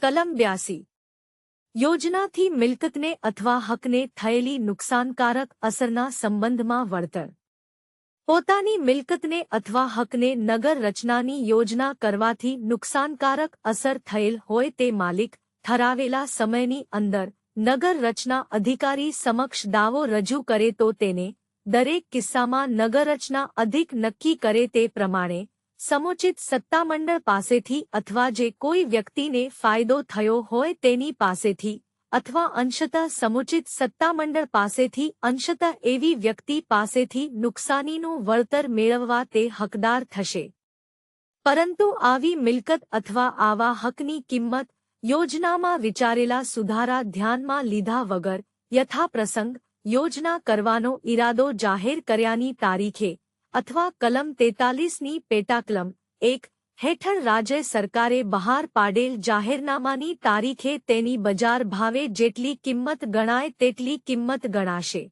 કલમ 82 યોજનાથી મિલકતને અથવા હકને થયેલી નુકસાનકારક અસરના સંબંધમાં વળતર પોતાની મિલકતને અથવા હકને નગર રચનાની યોજના કરવાથી નુકસાનકારક અસર થયેલ હોય તે માલિક ઠરાવેલા સમયની અંદર નગર રચના અધિકારી સમક્ષ દાવો રજૂ કરે તો તેને દરેક કિસ્સામાં નગર રચના અધિક નક્કી કરે તે પ્રમાણે સમુચિત સત્તામંડળ પાસેથી અથવા જે કોઈ વ્યક્તિને ફાયદો થયો હોય તેની પાસેથી અથવા અંશતઃ સમુચિત સત્તામંડળ પાસેથી અંશતઃ એવી વ્યક્તિ પાસેથી નુકસાનીનું વળતર મેળવવા તે હકદાર થશે. પરંતુ આવી મિલકત અથવા આવા હકની કિંમત યોજનામાં વિચારેલા સુધારા ધ્યાનમાં લીધા વગર યથાપ્રસંગ યોજના કરવાનો ઇરાદો જાહેર કર્યાની તારીખે અથવા કલમ 43ની પેટાકલમ 1 હેઠળ રાજ્ય સરકારે બહાર પાડેલ જાહેરનામાની તારીખે તેની બજાર ભાવે જેટલી કિંમત ગણાય તેટલી કિંમત ગણાશે.